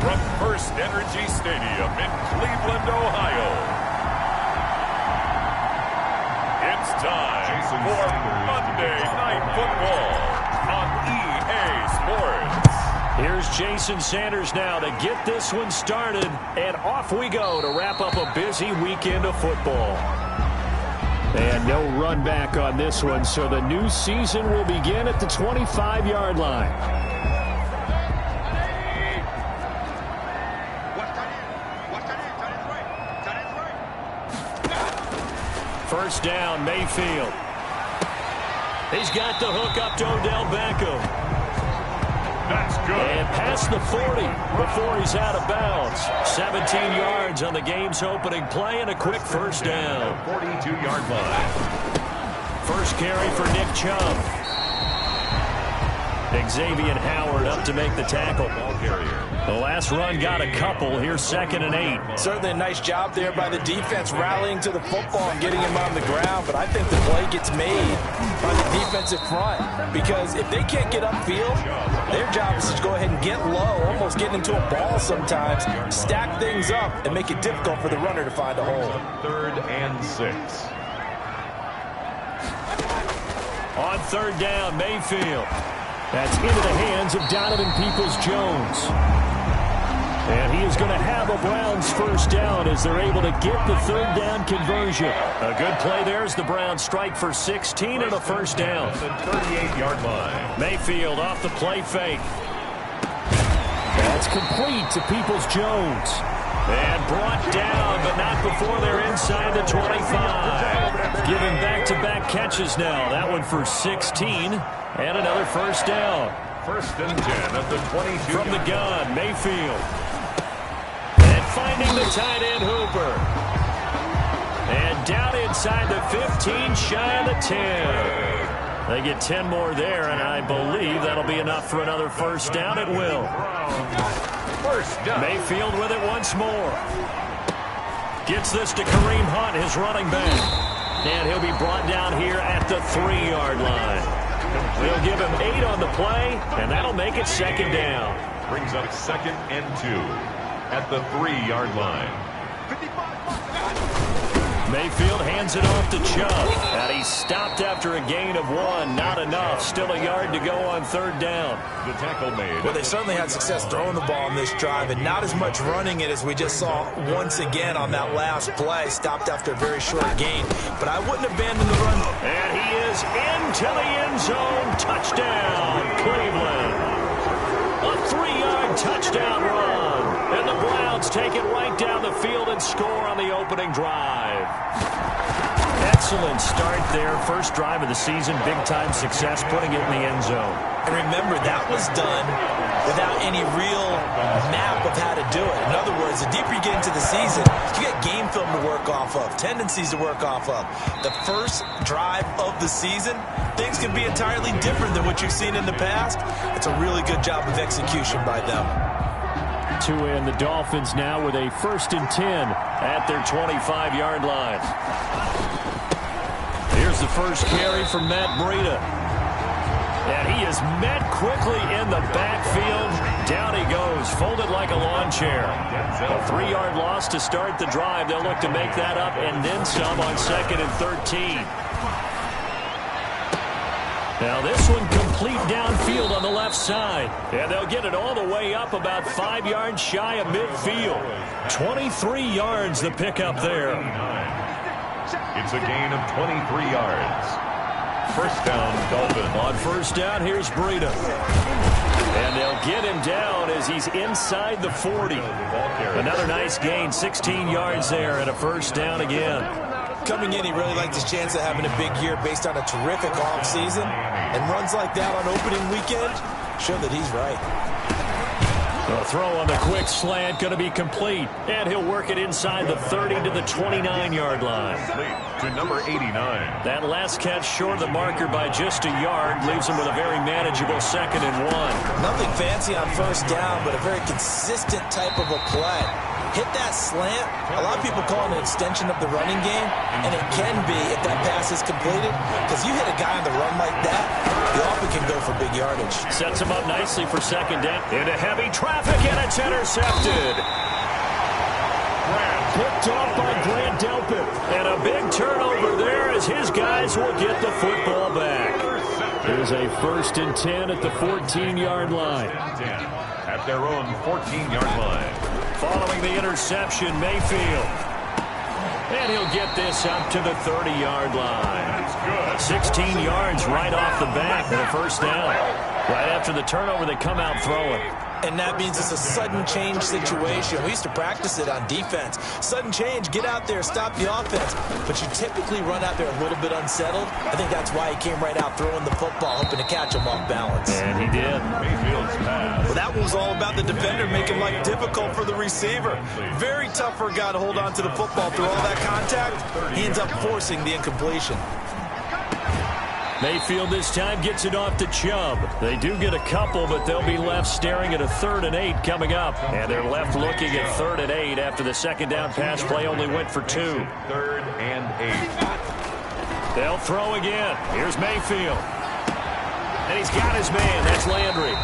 from First Energy Stadium in Cleveland, Ohio. It's time for Monday Night Football on EA Sports. Here's Jason Sanders now to get this one started, and off we go to wrap up a busy weekend of football. And no run back on this one, so the new season will begin at the 25-yard line. First down, Mayfield. He's got the hook up to Odell Beckham. That's good. And past the 40 before he's out of bounds. 17 yards on the game's opening play and a quick first down. 42-yard line. First carry for Nick Chubb. Xavier Howard up to make the tackle. Ball carrier. The last run got a couple. Here's 2nd and 8. Certainly a nice job there by the defense rallying to the football and getting him on the ground. But I think the play gets made by the defensive front. Because if they can't get upfield, their job is to go ahead and get low, almost get into a ball sometimes, stack things up, and make it difficult for the runner to find a hole. 3rd and 6. On 3rd down, Mayfield. That's into the hands of Donovan Peoples-Jones. And he is going to have a Browns first down as they're able to get the 3rd down conversion. A good play there as the Browns strike for 16 and a first down. The 38-yard line. Mayfield off the play fake. That's complete to Peoples-Jones. And brought down, but not before they're inside the 25. Giving back-to-back catches now. That one for 16. And another first down. 1st and 10 at the 22. From the gun, Mayfield. And finding the tight end, Hooper. And down inside the 15, shy of the 10. They get 10 more there, and I believe that'll be enough for another first down. It will. First down. Mayfield with it once more. Gets this to Kareem Hunt, his running back. And he'll be brought down here at the 3-yard line. They'll give him 8 on the play, and that'll make it 2nd down. Brings up 2nd and 2 at the 3-yard line. Mayfield hands it off to Chubb. And he's stopped after a gain of 1. Not enough. Still a yard to go on 3rd down. The tackle made. Well, they certainly had success throwing the ball in this drive, and not as much running it as we just saw once again on that last play. Stopped after a very short gain, but I wouldn't abandon the run. And he is into the end zone. Touchdown, Cleveland. A 3-yard touchdown run. And the Browns take it right down the field and score on the opening drive. Excellent start there. First drive of the season. Big-time success putting it in the end zone. And remember, that was done without any real map of how to do it. In other words, the deeper you get into the season, you get game film to work off of, tendencies to work off of. The first drive of the season, things can be entirely different than what you've seen in the past. It's a really good job of execution by them. And the Dolphins now with a 1st and 10 at their 25-yard line. Here's the first carry from Matt Breida. And he is met quickly in the backfield. Down he goes, folded like a lawn chair. A 3-yard loss to start the drive. They'll look to make that up and then some on 2nd and 13. Now this one complete downfield on the left side. And they'll get it all the way up about 5 yards shy of midfield. 23 yards the pickup there. It's a gain of 23 yards. First down, Dolphins. On first down, here's Breida. And they'll get him down as he's inside the 40. Another nice gain, 16 yards there and a first down again. Coming in, he really liked his chance of having a big year based on a terrific offseason. And runs like that on opening weekend show that he's right. The throw on the quick slant going to be complete. And he'll work it inside the 30 to the 29-yard line. To number 89. That last catch short of the marker by just a yard leaves him with a very manageable 2nd and 1. Nothing fancy on first down, but a very consistent type of a play. Hit that slant. A lot of people call it an extension of the running game, and it can be if that pass is completed, because you hit a guy on the run like that, you often can go for big yardage. Sets him up nicely for 2nd down. Into heavy traffic. traffic, and it's intercepted. Picked off by Grant Delpit. And a big turnover there as his guys will get the football back. Here's a 1st and 10 at the 14-yard line. At their own 14-yard line. Following the interception, Mayfield. And he'll get this up to the 30-yard line. 16 yards right off the bat and a 1st down. Right after the turnover, they come out throwing. And that means it's a sudden change situation. We used to practice it on defense. Sudden change, get out there, stop the offense. But you typically run out there a little bit unsettled. I think that's why he came right out throwing the football, hoping to catch him off balance. And he did. Mayfield's pass. Well, that was all about the defender making life difficult for the receiver. Very tough for a guy to hold on to the football through all that contact. He ends up forcing the incompletion. Mayfield this time gets it off to Chubb. They do get a couple, but they'll be left staring at a 3rd and 8 coming up. And they're left looking at 3rd and 8 after the 2nd down pass play only went for 2. 3rd and 8. They'll throw again. Here's Mayfield. And he's got his man. That's Landry.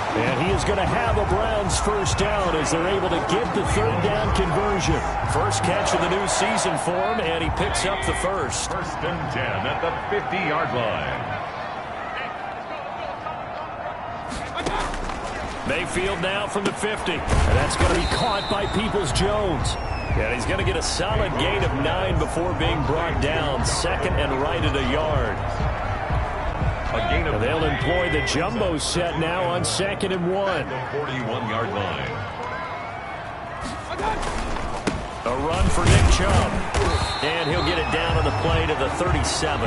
And he is going to have a Browns 1st down as they're able to get the 3rd down conversion. First catch of the new season for him, and he picks up the 1st. 1st and 10 at the 50-yard line. Mayfield now from the 50. And that's going to be caught by Peoples-Jones. And he's going to get a solid gain of 9 before being brought down. 2nd and right at a yard. And they'll employ the jumbo set now on 2nd and 1. 41-yard line. A run for Nick Chubb. And he'll get it down on the play to the 37.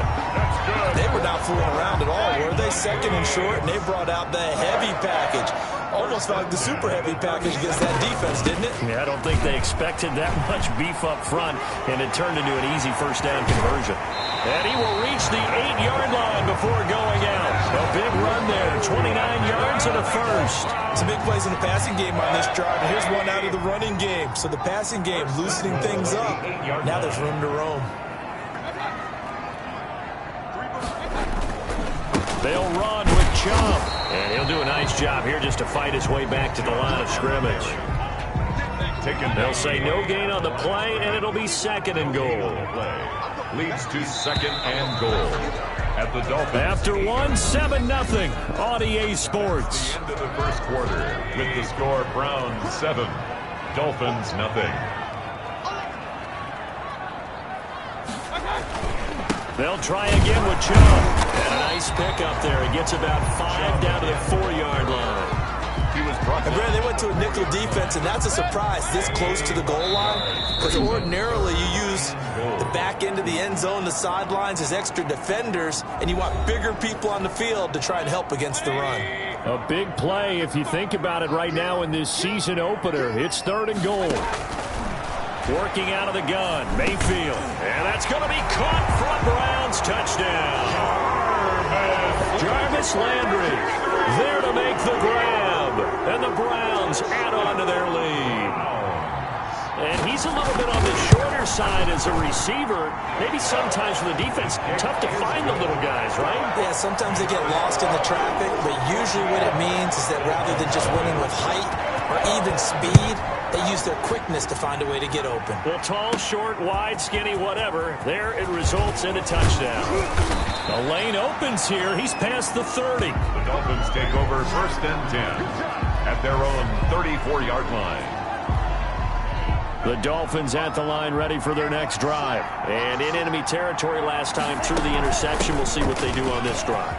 They were not fooling around at all, were they? 2nd and short, and they brought out the heavy package. Almost felt like the super heavy package against that defense, didn't it? Yeah, I don't think they expected that much beef up front, and it turned into an easy 1st down conversion. And he will reach the 8-yard line before going out. A big run there, 29 yards and a 1st. Some big plays in the passing game on this drive, and here's one out of the running game. So the passing game loosening things up. Now there's room to roam. They'll run with Chubb. And he'll do a nice job here just to fight his way back to the line of scrimmage. They'll say no gain on the play, and it'll be 2nd and goal. Leads to 2nd and goal. At the Dolphins. After 7-0 on EA Sports. At the end of the 1st quarter with the score Browns 7, Dolphins 0. They'll try again with Chubb. And a nice pick up there. He gets about 5 down to the 4-yard line. And Brad, they went to a nickel defense, and that's a surprise this close to the goal line. Because ordinarily you use the back end of the end zone, the sidelines as extra defenders, and you want bigger people on the field to try and help against the run. A big play if you think about it right now in this season opener. It's 3rd and goal. Working out of the gun, Mayfield. And that's going to be caught for a Browns touchdown. Jarvis Landry there to make the grab. And the Browns add on to their lead. And he's a little bit on the shorter side as a receiver. Maybe sometimes for the defense, tough to find the little guys, right? Yeah, sometimes they get lost in the traffic, but usually what it means is that rather than just winning with height or even speed, they use their quickness to find a way to get open. Well, tall, short, wide, skinny, whatever. There it results in a touchdown. The lane opens here. He's past the 30. The Dolphins take over 1st and 10 at their own 34-yard line. The Dolphins at the line ready for their next drive. And in enemy territory last time through the interception. We'll see what they do on this drive.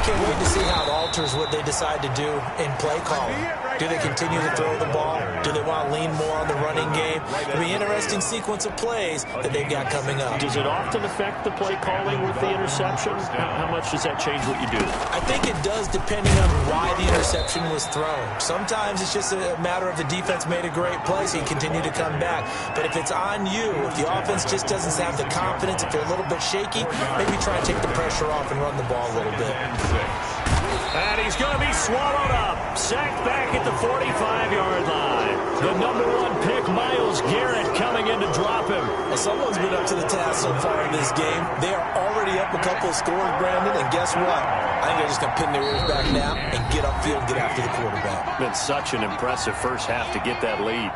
Can't wait to see how it alters what they decide to do in play calling. Do they continue to throw the ball? Do they want to lean more on the running game? It'll be an interesting sequence of plays that they've got coming up. Does it often affect the play calling with the interception? How much does that change what you do? I think it does depending on why the interception was thrown. Sometimes it's just a matter of the defense made a great play, so you continue to come back. But if it's on you, if the offense just doesn't have the confidence, if they're a little bit shaky, maybe try and take the pressure off and run the ball a little bit. And he's going to be swallowed up. Sacked back at the 45-yard line. The #1 pick, Myles Garrett, coming in to drop him. A someone's been up to the task so far in this game. They are already up a couple of scores, Brandon, and guess what? I think they're just going to pin their ears back now and get upfield and get after the quarterback. Been such an impressive first half to get that lead.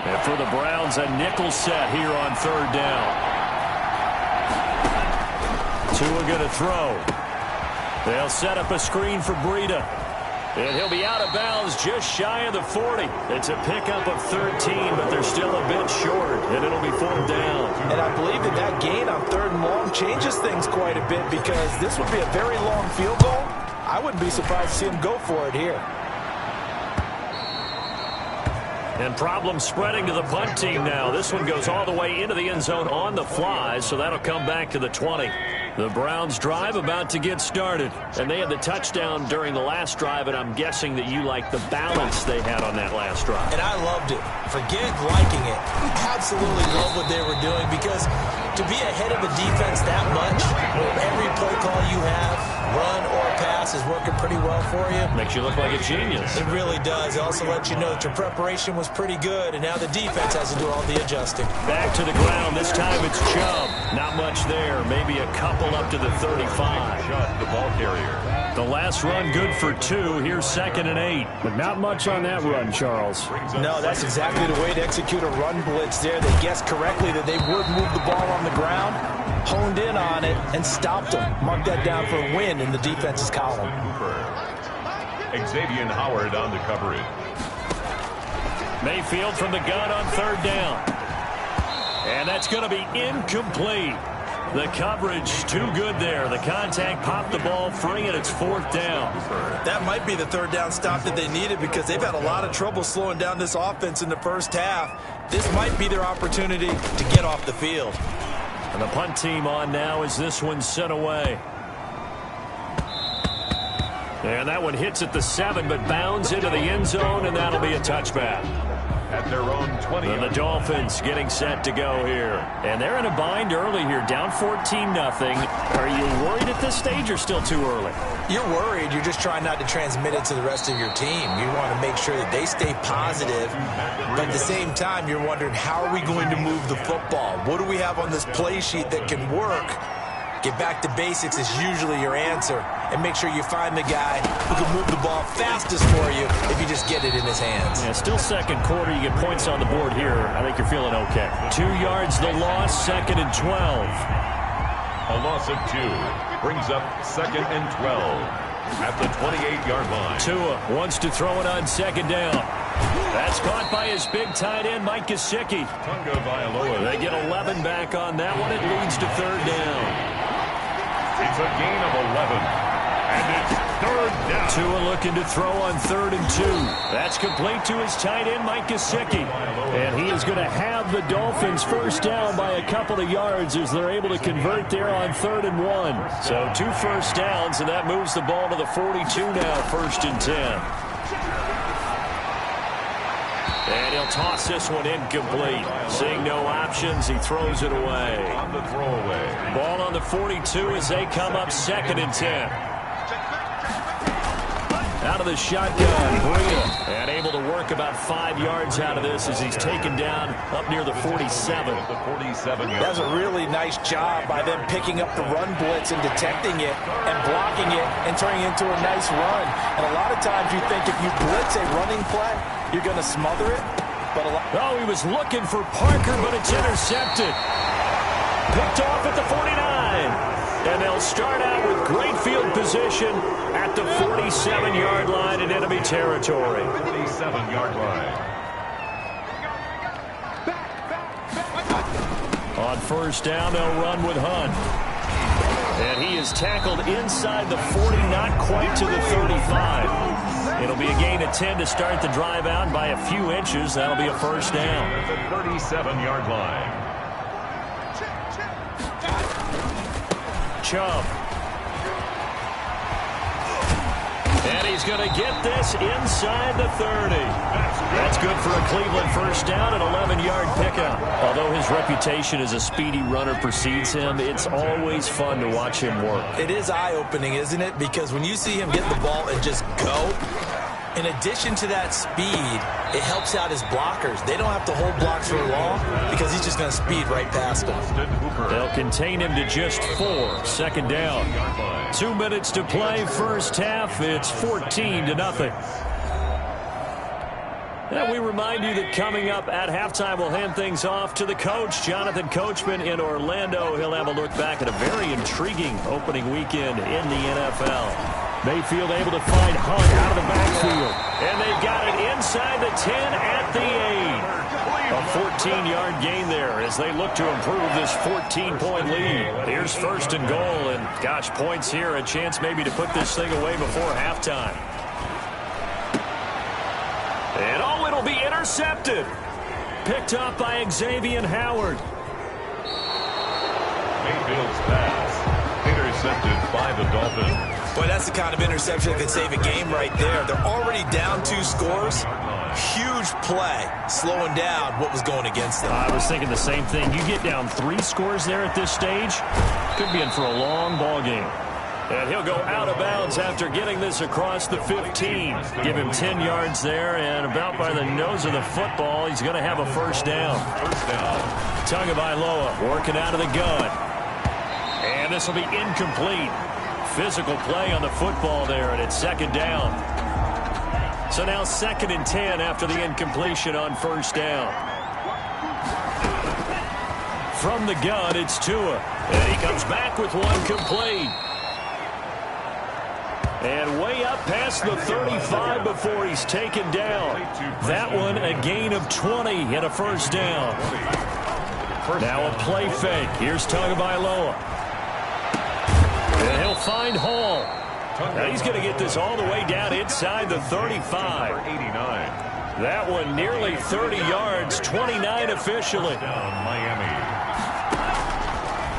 And for the Browns, a nickel set here on third down. Tua going to throw. They'll set up a screen for Breida. And he'll be out of bounds just shy of the 40. It's a pickup of 13, but they're still a bit short, and it'll be fourth down. And I believe that gain on third and long changes things quite a bit because this would be a very long field goal. I wouldn't be surprised to see him go for it here. And problems spreading to the punt team now. This one goes all the way into the end zone on the fly, so that'll come back to the 20. The Browns drive about to get started. And they had the touchdown during the last drive, and I'm guessing that you like the balance they had on that last drive. And I loved it. Forget liking it. Absolutely love what they were doing because to be ahead of a defense that much, every play call you have, run or pass, is working pretty well for you. Makes you look like a genius. It really does. It also lets you know that your preparation was pretty good, and now the defense has to do all the adjusting. Back to the ground. This time it's Chubb. Not much there. Maybe a couple up to the 35. Chubb, the ball carrier. The last run good for 2. Here's 2nd and 8. But not much on that run, Charles. No, that's exactly the way to execute a run blitz there. They guessed correctly that they would move the ball on the ground, honed in on it, and stopped them. Mark that down for a win in the defense's column. Xavier Howard on the coverage. Mayfield from the gun on third down. And that's going to be incomplete. The coverage too good there. The contact popped the ball free, and it's fourth down. That might be the third down stop that they needed because they've had a lot of trouble slowing down this offense in the first half. This might be their opportunity to get off the field. And the punt team on now as this one's sent away. And that one hits at the 7, but bounds into the end zone, and that'll be a touchback. At their own 20. And the Dolphins getting set to go here. And they're in a bind early here, down 14-0. Are you worried at this stage or still too early? You're worried. You're just trying not to transmit it to the rest of your team. You want to make sure that they stay positive. But at the same time, you're wondering, how are we going to move the football? What do we have on this play sheet that can work? Get back to basics is usually your answer. And make sure you find the guy who can move the ball fastest for you if you just get it in his hands. Yeah, still second quarter. You get points on the board here. I think you're feeling okay. 2 yards the loss, 2nd and 12. A loss of 2 brings up 2nd and 12 at the 28-yard line. Tua wants to throw it on 2nd down. That's caught by his big tight end, Mike Gesicki. They get 11 back on that one. It leads to third down. It's a gain of 11. And it's third down. Tua looking to throw on 3rd and 2. That's complete to his tight end, Mike Gesicki. And he is going to have the Dolphins first down by a couple of yards as they're able to convert there on 3rd and 1. So 2 first downs, and that moves the ball to the 42 now, 1st and 10. And he'll toss this one incomplete. Seeing no options, he throws it away. On the throwaway. Ball on the 42 as they come up 2nd and 10. Out of the shotgun, Breida. And able to work about 5 yards out of this as he's taken down up near the 47. That's a really nice job by them picking up the run blitz and detecting it and blocking it and turning it into a nice run. And a lot of times you think if you blitz a running play, you're going to smother it. But he was looking for Parker, but it's intercepted. Picked off at the 49. And they'll start out with great field position at the 47-yard line in enemy territory. 47-yard line. On first down, they'll run with Hunt. And he is tackled inside the 40, not quite to the 35. It'll be a gain of 10 to start the drive out by a few inches. That'll be a first down. At the 37-yard line. Chubb. And he's going to get this inside the 30. That's good for a Cleveland first down, an 11-yard pickup. Although his reputation as a speedy runner precedes him, it's always fun to watch him work. It is eye-opening, isn't it? Because when you see him get the ball and just go, In addition to that speed, it helps out his blockers. They don't have to hold blocks for long because he's just going to speed right past them. They'll contain him to just 4. Second down. 2 minutes to play first half. It's 14-0. And we remind you that coming up at halftime, we'll hand things off to the coach, Jonathan Coachman in Orlando. He'll have a look back at a very intriguing opening weekend in the NFL. Mayfield able to find Hunt out of the backfield. And they've got it inside the 10 at the 8. A 14-yard gain there as they look to improve this 14-point lead. Here's first and goal, and gosh, points here, a chance maybe to put this thing away before halftime. And it'll be intercepted. Picked up by Xavier Howard. Mayfield's pass intercepted by the Dolphins. Boy, that's the kind of interception that could save a game right there. They're already down 2 scores. Huge play, slowing down what was going against them. I was thinking the same thing. You get down 3 scores there at this stage, could be in for a long ball game. And he'll go out of bounds after getting this across the 15. Give him 10 yards there, and about by the nose of the football, he's going to have a first down. Tagovailoa working out of the gun. And this will be incomplete. Physical play on the football there, and it's second down. So now 2nd and 10 after the incompletion on first down. From the gun, it's Tua. And he comes back with one complete. And way up past the 35 before he's taken down. That one a gain of 20 and a first down. Now a play fake. Here's Tagovailoa. And he'll find Hall. Now he's going to get this all the way down inside the 35. That one nearly 30 yards, 29 officially. Miami.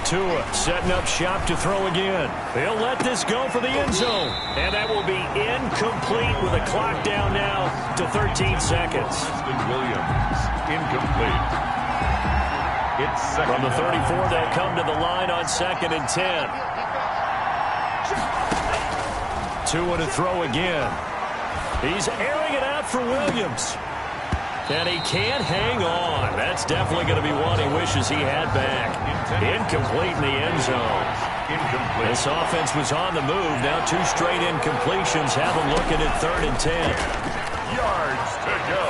Tua setting up shop to throw again. He'll let this go for the end zone. And that will be incomplete with a clock down now to 13 seconds. Williams, incomplete. It's second. From the 34, they'll come to the line on 2nd and 10. Tua to throw again. He's airing it out for Williams. And he can't hang on. That's definitely going to be one he wishes he had back. Incomplete in the end zone. This offense was on the move. Now 2 straight incompletions have them looking at 3rd and 10. Yards to go.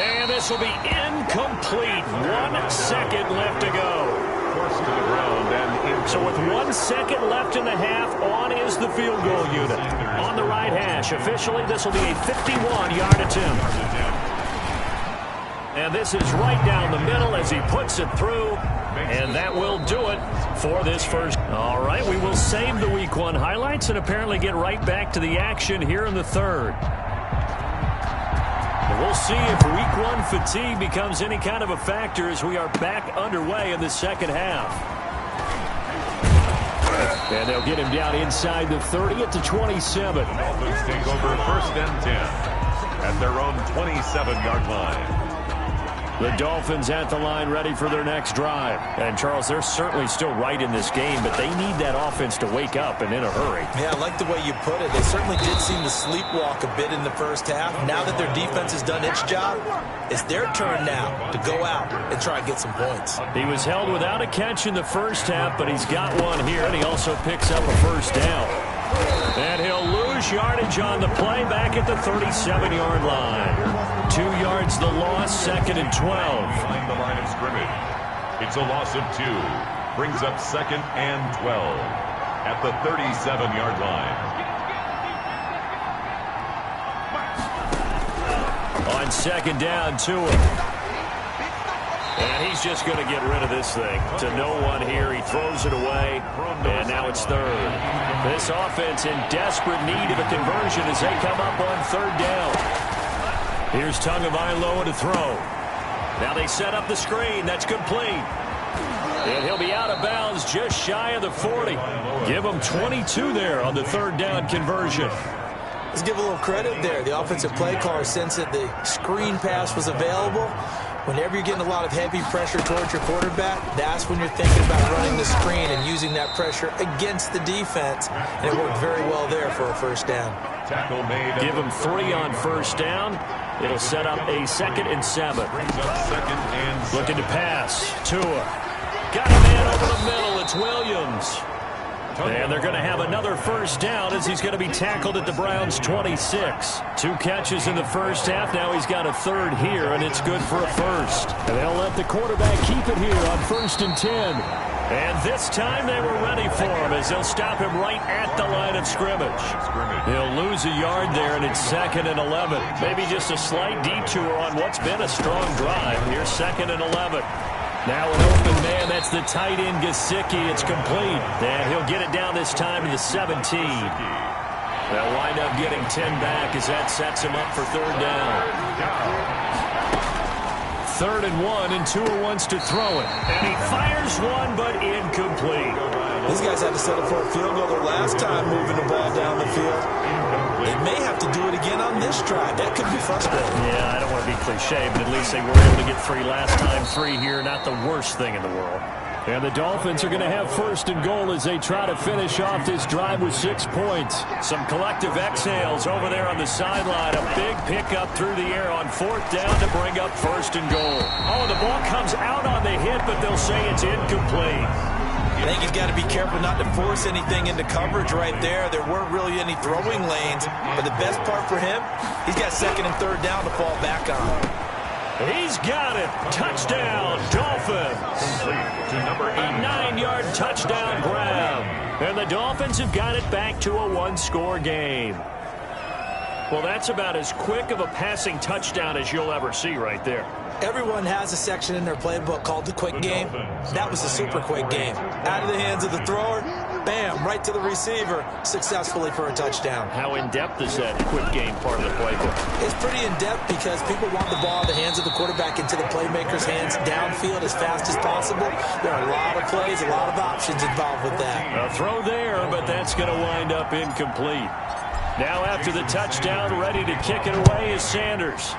And this will be incomplete. 1 second left to go. Forced to the ground and so with 1 second left in the half, on is the field goal unit. On the right hash, officially this will be a 51-yard attempt. And this is right down the middle as he puts it through. And that will do it for this first. All right, we will save the Week 1 highlights and apparently get right back to the action here in the 3rd. We'll see if Week 1 fatigue becomes any kind of a factor as we are back underway in the second half. And they'll get him down inside the 30 at the 27. Dolphins take over 1st and 10 at their own 27-yard line. The Dolphins at the line ready for their next drive. And, Charles, they're certainly still right in this game, but they need that offense to wake up and in a hurry. Yeah, I like the way you put it. They certainly did seem to sleepwalk a bit in the first half. Now that their defense has done its job, it's their turn now to go out and try and get some points. He was held without a catch in the first half, but he's got one here, and he also picks up a first down. And he'll lose yardage on the play back at the 37-yard line. 2 yards the loss, 2nd and 12. Behind the line of scrimmage. It's a loss of 2. Brings up 2nd and 12 at the 37-yard line. On 2nd down, Tua. And he's just going to get rid of this thing. To no one here. He throws it away. And now it's 3rd. This offense in desperate need of a conversion as they come up on 3rd down. Here's Tagovailoa to throw. Now they set up the screen. That's complete. And he'll be out of bounds just shy of the 40. Give him 22 there on the 3rd down conversion. Let's give a little credit there. The offensive play caller sensed that the screen pass was available. Whenever you're getting a lot of heavy pressure towards your quarterback, that's when you're thinking about running the screen and using that pressure against the defense. And it worked very well there for a first down. Tackle made. Give him 3 on first down. It'll set up a 2nd and 7. Looking to pass. Tua. Got a man over the middle. It's Williams. And they're going to have another first down as he's going to be tackled at the Browns' 26. 2 catches in the first half. Now he's got a 3rd here, and it's good for a first. And they'll let the quarterback keep it here on 1st and 10. And this time they were ready for him as they'll stop him right at the line of scrimmage. He'll lose a yard there, and it's 2nd and 11. Maybe just a slight detour on what's been a strong drive. Here's 2nd and 11. Now an open man, that's the tight end, Gesicki. It's complete. And he'll get it down this time to the 17. They'll wind up getting 10 back as that sets him up for 3rd down. 3rd and 1, and Tua wants to throw it. And he fires one, but incomplete. These guys had to settle for a field goal their last time moving the ball down the field. They may have to do it again on this drive. That could be frustrating. Yeah, I don't want to be cliche, but at least they were able to get 3 last time. 3 here, not the worst thing in the world. And the Dolphins are going to have 1st and goal as they try to finish off this drive with 6 points. Some collective exhales over there on the sideline. A big pickup through the air on 4th down to bring up 1st and goal. Oh, the ball comes out on the hit, but they'll say it's incomplete. I think he's got to be careful not to force anything into coverage right there. There weren't really any throwing lanes, but the best part for him, he's got 2nd and 3rd down to fall back on. He's got it. Touchdown, Dolphins. A 9-yard touchdown grab. And the Dolphins have got it back to a 1-score game. Well, that's about as quick of a passing touchdown as you'll ever see right there. Everyone has a section in their playbook called the quick game. That was the super quick game. Out of the hands of the thrower, bam, right to the receiver, successfully for a touchdown. How in-depth is that quick game part of the playbook? It's pretty in-depth because people want the ball in the hands of the quarterback into the playmaker's hands downfield as fast as possible. There are a lot of plays, a lot of options involved with that. A throw there, but that's going to wind up incomplete. Now after the touchdown, ready to kick it away is Sanders.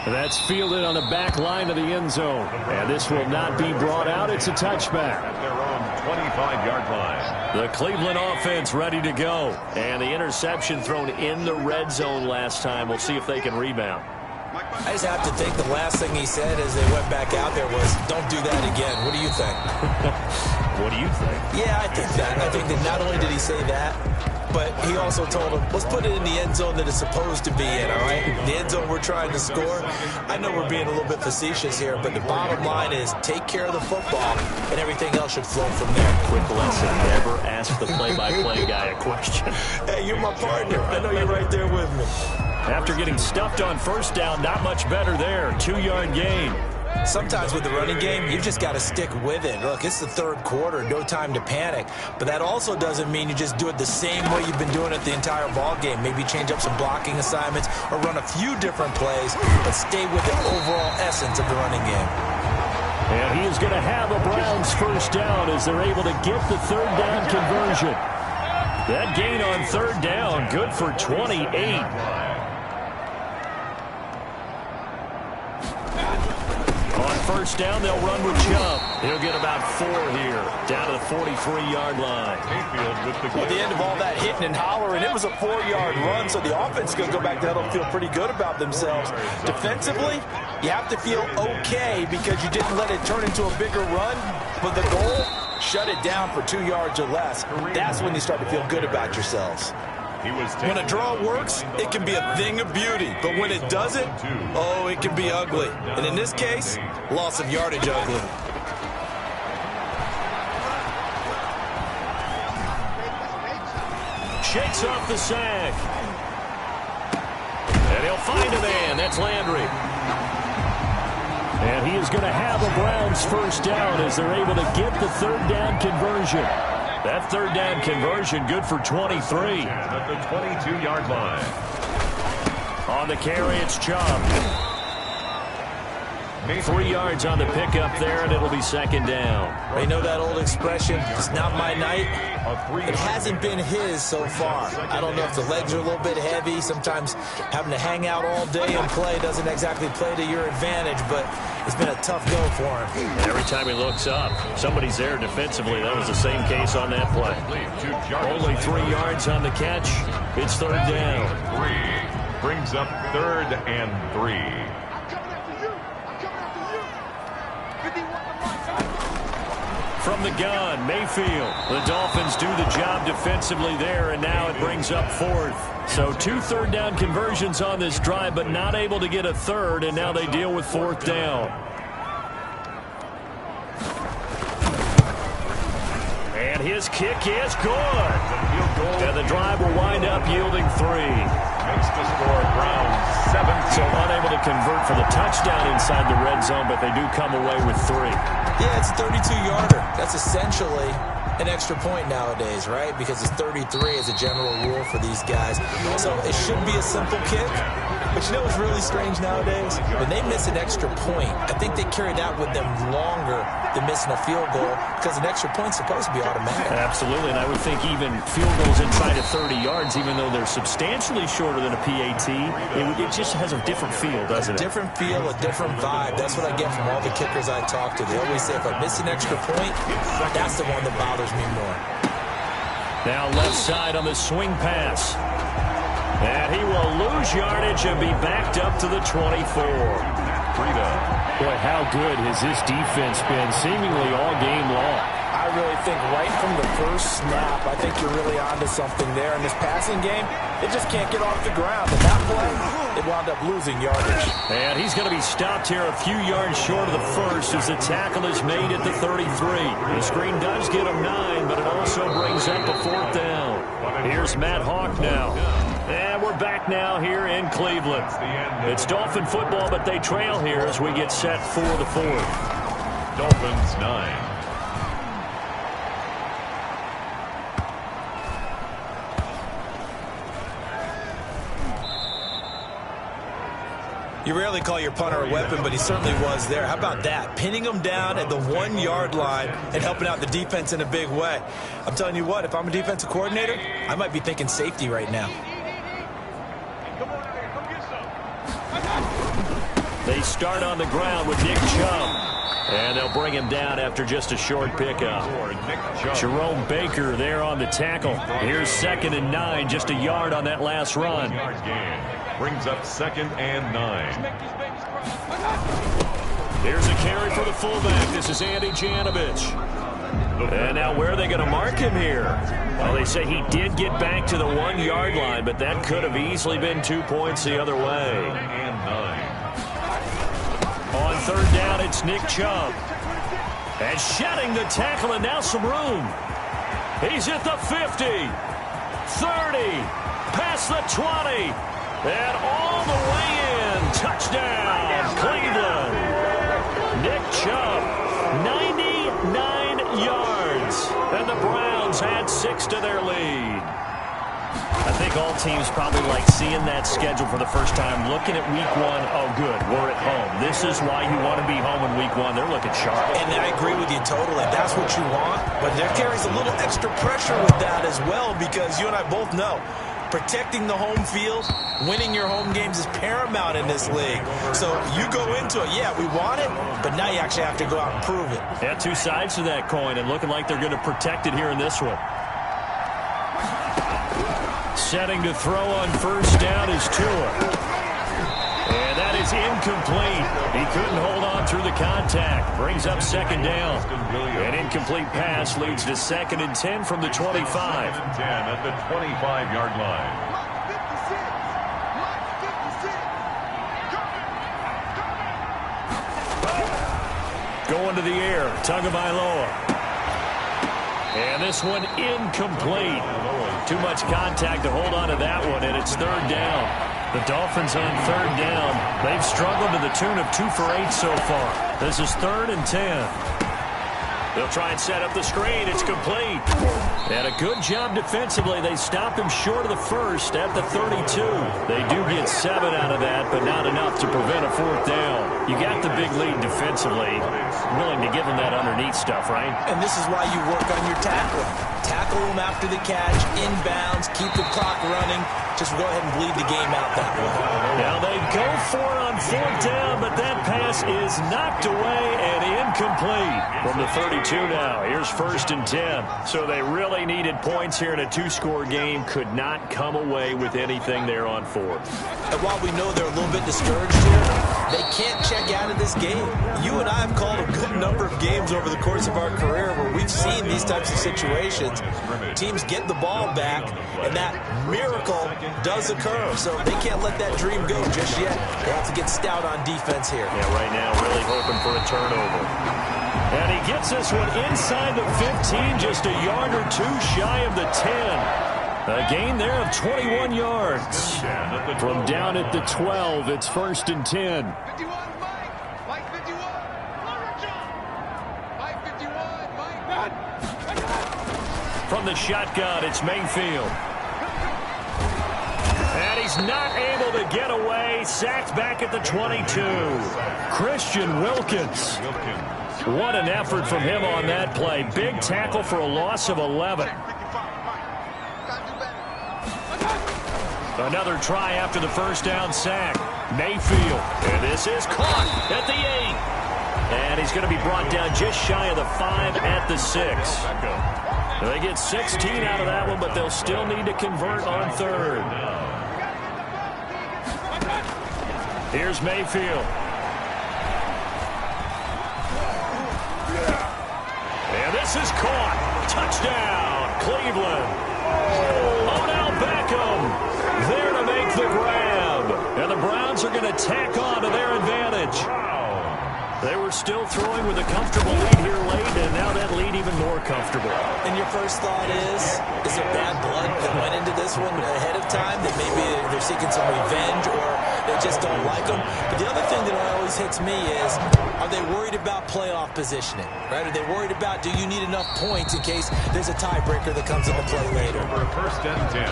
That's fielded on the back line of the end zone. And this will not be brought out. It's a touchback. At their own 25-yard line. The Cleveland offense ready to go. And the interception thrown in the red zone last time. We'll see if they can rebound. I just have to think the last thing he said as they went back out there was, don't do that again. What do you think? What do you think? Yeah, I think that. I think that not only did he say that, but he also told him, let's put it in the end zone that it's supposed to be in, all right? The end zone we're trying to score. I know we're being a little bit facetious here, but the bottom line is take care of the football, and everything else should flow from there. Quick lesson, never ask the play-by-play guy a question. Hey, you're my partner. I know you're right there with me. After getting stuffed on 1st down, not much better there. 2-yard gain. Sometimes with the running game, you've just got to stick with it. Look, it's the 3rd quarter, no time to panic. But that also doesn't mean you just do it the same way you've been doing it the entire ball game. Maybe change up some blocking assignments or run a few different plays, but stay with the overall essence of the running game. And he is going to have a Browns 1st down as they're able to get the 3rd down conversion. That gain on 3rd down, good for 28. On 1st down, they'll run with Chubb. He'll get about 4 here, down to the 43-yard line. At the end of all that hitting and hollering, it was a 4-yard run, so the offense is going to go back to huddle and feel pretty good about themselves. Defensively, you have to feel okay because you didn't let it turn into a bigger run, but the goal, shut it down for 2 yards or less. That's when you start to feel good about yourselves. When a draw works, it can be a thing of beauty. But when it doesn't, oh, it can be ugly. And in this case, loss of yardage ugly. Shakes off the sack. And he'll find a man. That's Landry. And he is going to have a Browns 1st down as they're able to get the 3rd down conversion. That 3rd down conversion good for 23. At the 22-yard line. On the carry, it's Chubb. Mayfield. 3 yards on the pickup there, and it'll be second down. You know that old expression, it's not my night? A 3-yard It hasn't been his so far. I don't know if the legs are a little bit heavy. Sometimes having to hang out all day and play doesn't exactly play to your advantage, but it's been a tough go for him. And every time he looks up, somebody's there defensively. That was the same case on that play. Only 3 yards on the catch. It's third down. 3 brings up 3rd and 3. From the gun, Mayfield. The Dolphins do the job defensively there, and now it brings up 4th. So 2 third-down conversions on this drive, but not able to get a third, and now they deal with 4th down. And his kick is good. And the drive will wind up yielding 3. Makes the score Browns 17. So unable to convert for the touchdown inside the red zone, but they do come away with 3. Yeah, it's a 32-yarder. That's essentially an extra point nowadays, right? Because it's 33 as a general rule for these guys. So it should be a simple kick. But you know what's really strange nowadays? When they miss an extra point, I think they carry that with them longer than missing a field goal because an extra point's supposed to be automatic. Absolutely, and I would think even field goals inside of 30 yards, even though they're substantially shorter than a PAT, it just has a different feel, doesn't it? A different feel, a different vibe. That's what I get from all the kickers I talk to. They always say if I miss an extra point, that's the one that bothers me more. Now left side on the swing pass. And he will lose yardage and be backed up to the 24. Boy, how good has this defense been seemingly all game long? I really think right from the first snap, I think you're really onto something there. In this passing game, it just can't get off the ground. And that play, it wound up losing yardage. And he's going to be stopped here a few yards short of the first as the tackle is made at the 33. The screen does get him 9, but it also brings up a 4th down. Here's Matt Hawk now. And we're back now here in Cleveland. It's Dolphin football, but they trail here as we get set for the 4th. Dolphins 9. You rarely call your punter a weapon, but he certainly was there. How about that? Pinning him down at the 1-yard line and helping out the defense in a big way. I'm telling you what, if I'm a defensive coordinator, I might be thinking safety right now. They start on the ground with Nick Chubb. And they'll bring him down after just a short pickup. Jerome Baker there on the tackle. Here's 2nd and 9, just a yard on that last run. Brings up 2nd and 9. Here's a carry for the fullback. This is Andy Janovich. And now where are they going to mark him here? Well, they say he did get back to the 1-yard line, but that could have easily been 2 points the other way. And 9. On 3rd down, it's Nick Chubb. And shedding the tackle, and now some room. He's at the 50, 30, past the 20, and all the way in. Touchdown, Cleveland. Nick Chubb, 99 yards. And the Browns add 6 to their lead. I think all teams probably like seeing that schedule for the first time, looking at week 1. Oh, good, we're at home. This is why you want to be home in week 1. They're looking sharp. And I agree with you totally. That's what you want. But there carries a little extra pressure with that as well because you and I both know protecting the home field, winning your home games is paramount in this league. So you go into it, yeah, we want it, but now you actually have to go out and prove it. Yeah, 2 sides to that coin, and looking like they're going to protect it here in this one. Setting to throw on 1st down is Tua. And that is incomplete. He couldn't hold on through the contact. Brings up 2nd down. An incomplete pass leads to 2nd and 10 from the 25. 10 at the 25-yard line. Going to the air. Tagovailoa. And this one incomplete. Too much contact to hold on to that one, and it's 3rd down. The Dolphins on 3rd down. They've struggled to the tune of 2 for 8 so far. This is 3rd and 10. They'll try and set up the screen. It's complete. And a good job defensively. They stop him short of the first at the 32. They do get 7 out of that, but not enough to prevent a 4th down. You got the big lead defensively. Willing to give him that underneath stuff, right? And this is why you work on your tackling. Tackle him after the catch, inbounds, keep the clock running. Just go ahead and bleed the game out that way. Now they go for it on 4th down, but that pass is knocked away and incomplete. From the 32 now, here's 1st and 10. So they really needed points here in a 2-score game. Could not come away with anything there on 4th. And while we know they're a little bit discouraged here, they can't check out of this game. You and I have called a good number of games over the course of our career where we've seen these types of situations. Teams get the ball back, and that miracle does occur. So they can't let that dream go just yet. They have to get stout on defense here. Yeah, right now really hoping for a turnover. And he gets this one inside the 15, just a yard or 2 shy of the 10. A gain there of 21 yards. From down at the 12, it's 1st and 10. From the shotgun, it's Mayfield. And he's not able to get away. Sacked back at the 22. Christian Wilkins. What an effort from him on that play. Big tackle for a loss of 11. Another try after the 1st down sack. Mayfield. And this is caught at the 8. And he's going to be brought down just shy of the 5 at the 6. They get 16 out of that one, but they'll still need to convert on 3rd. Here's Mayfield. And this is caught. Touchdown, Cleveland. Odell Beckham there to make the grab. And the Browns are going to tack on to their advantage. They were still throwing with a comfortable lead here late, and now that lead even more comfortable. And your first thought is there bad blood that went into this one ahead of time, that maybe they're seeking some revenge or they just don't like them? But the other thing that always hits me is, are they worried about playoff positioning? Right? Are they worried about, do you need enough points in case there's a tiebreaker that comes into play later? For 1st and 10.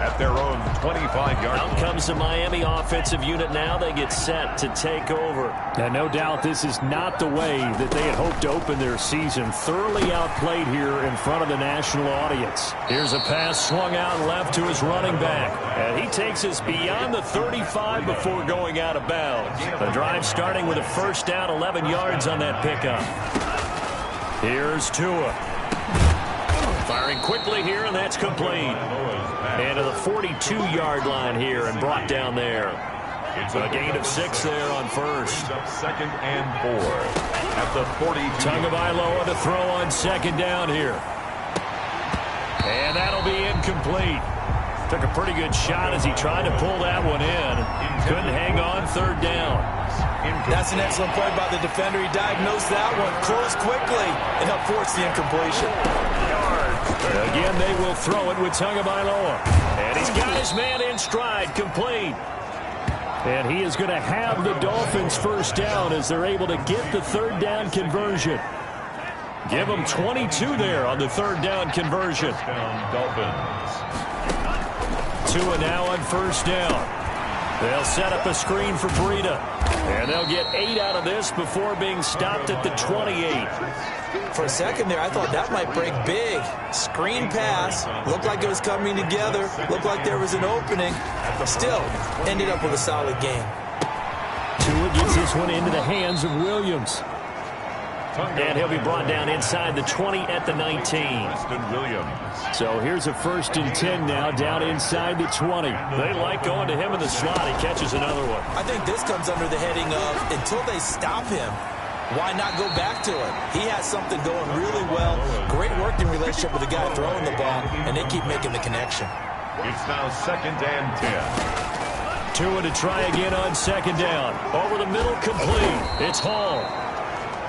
At their own 25-yard line. Out comes the Miami offensive unit now. They get set to take over. And no doubt this is not the way that they had hoped to open their season. Thoroughly outplayed here in front of the national audience. Here's a pass swung out left to his running back. And he takes us beyond the 35 before going out of bounds. The drive starting with a 1st down, 11 yards on that pickup. Here's Tua. Firing quickly here, and that's complete. And to the 42-yard line here and brought down there. It's a gain of 6 there on 1st. 2nd and 4 at the 42. Tagovailoa to throw on 2nd down here. And that'll be incomplete. Took a pretty good shot as he tried to pull that one in. Couldn't hang on 3rd down. That's an excellent play by the defender. He diagnosed that one, closed quickly, and helped force the incompletion. Again, they will throw it with Tagovailoa. And he's got his man in stride, complete. And he is going to have the Dolphins 1st down as they're able to get the 3rd down conversion. Give them 22 there on the 3rd down conversion. Dolphins. Tua now on 1st down. They'll set up a screen for Breida. And they'll get 8 out of this before being stopped at the 28. For a second there, I thought that might break big. Screen pass. Looked like it was coming together. Looked like there was an opening. Still, ended up with a solid game. Tua gets this one into the hands of Williams. And he'll be brought down inside the 20 at the 19. So here's a 1st and 10 now, down inside the 20. They like going to him in the slot. He catches another one. I think this comes under the heading of, until they stop him, why not go back to it? He has something going really well. Great working relationship with the guy throwing the ball, and they keep making the connection. It's now 2nd and 10. Tua to try again on 2nd down. Over the middle, complete. It's Hall.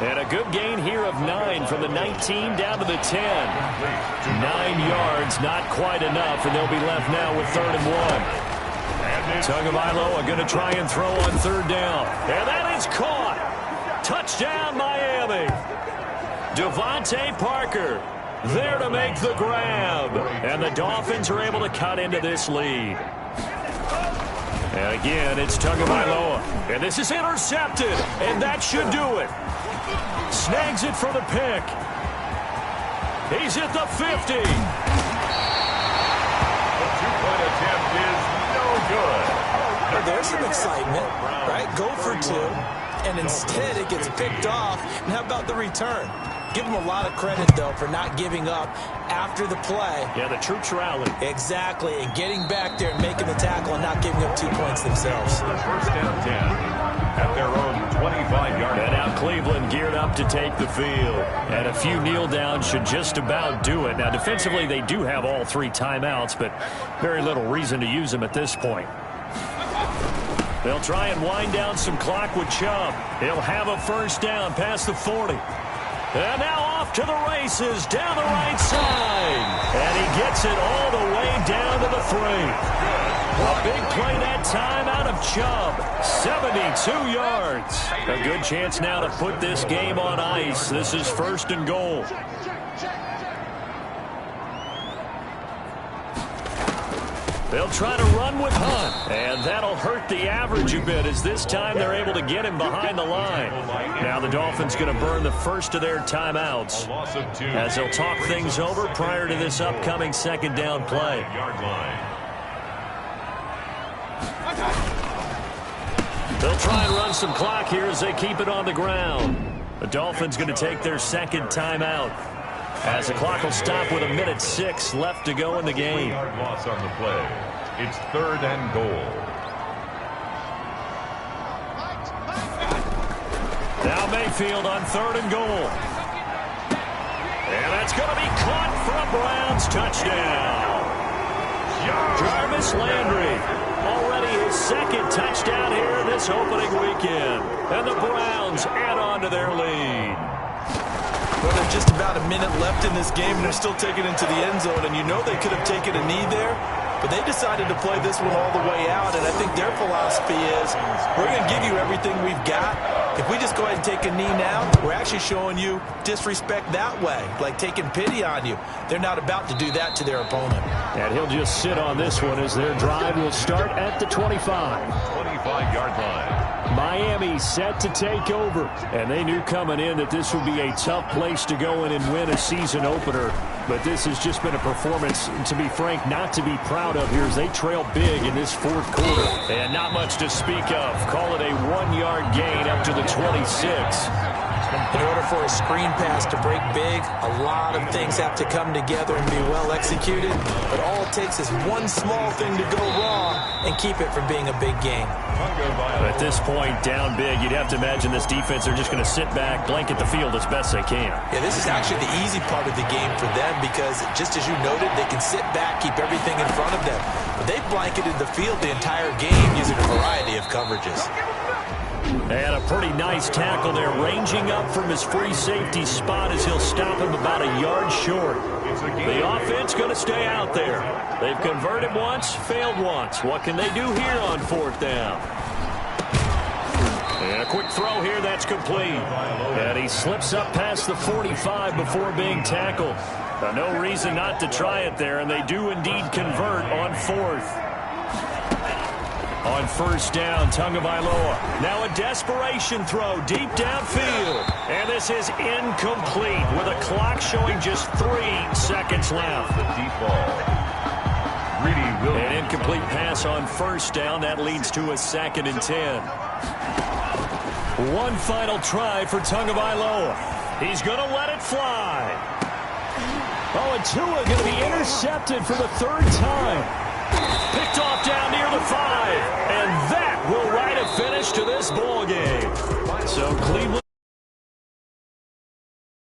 And a good gain here of 9 from the 19 down to the 10. 9 yards, not quite enough, and they'll be left now with 3rd and 1. Tagovailoa going to try and throw on 3rd down. And that is caught. Touchdown, Miami. Devontae Parker there to make the grab. And the Dolphins are able to cut into this lead. And again, it's Tagovailoa. And this is intercepted. And that should do it. Snags it for the pick. He's at the 50. The two-point attempt is no good. Well, there's some excitement, right? Go for two. And instead it gets picked off. And how about the return? Give them a lot of credit, though, for not giving up after the play. Yeah, the troops rallied. Exactly, and getting back there and making the tackle and not giving up 2 points themselves. First down 10 at their own 25-yard line. And now Cleveland geared up to take the field. And a few kneel downs should just about do it. Now, defensively, they do have all 3 timeouts, but very little reason to use them at this point. They'll try and wind down some clock with Chubb. He'll have a first down past the 40. And now off to the races, down the right side. And he gets it all the way down to the 3. A big play that time out of Chubb. 72 yards. A good chance now to put this game on ice. This is first and goal. They'll try to run with Hunt, and that'll hurt the average a bit as this time they're able to get him behind the line. Now the Dolphins going to burn the first of their timeouts as they'll talk things over prior to this upcoming second down play. They'll try and run some clock here as they keep it on the ground. The Dolphins going to take their second timeout as the clock will stop with 1:06 left to go in the game. 3-yard loss on the play. It's third and goal. Now Mayfield on third and goal. And that's going to be caught for a Browns touchdown. Jarvis Landry, already his second touchdown here this opening weekend. And the Browns add on to their lead. Well, there's just about a minute left in this game, and they're still taking it into the end zone. And you know they could have taken a knee there, but they decided to play this one all the way out. And I think their philosophy is, we're going to give you everything we've got. If we just go ahead and take a knee now, we're actually showing you disrespect that way, like taking pity on you. They're not about to do that to their opponent. And he'll just sit on this one as their drive will start at the 25. 25-yard line. Miami set to take over, and they knew coming in that this would be a tough place to go in and win a season opener. But this has just been a performance, to be frank, not to be proud of here as they trail big in this fourth quarter. And not much to speak of. Call it a 1-yard gain up to the 26. In order for a screen pass to break big, a lot of things have to come together and be well executed. But all it takes is one small thing to go wrong and keep it from being a big game. At this point, down big, you'd have to imagine this defense, they're just going to sit back, blanket the field as best they can. Yeah, this is actually the easy part of the game for them because, just as you noted, they can sit back, keep everything in front of them. But they've blanketed the field the entire game using a variety of coverages. And a pretty nice tackle there, ranging up from his free safety spot as he'll stop him about a yard short. The offense going to stay out there. They've converted once, failed once. What can they do here on fourth down? And a quick throw here, that's complete. And he slips up past the 45 before being tackled. No reason not to try it there, and they do indeed convert on fourth. On first down, Tagovailoa. Now a desperation throw deep downfield. And this is incomplete with a clock showing just 3 seconds left. Deep ball. An incomplete pass on first down. That leads to a 2nd and 10. One final try for Tagovailoa. He's going to let it fly. Oh, and Tua going to be intercepted for the 3rd time. Picked off down near the 5. And that will write a finish to this ball game. So Cleveland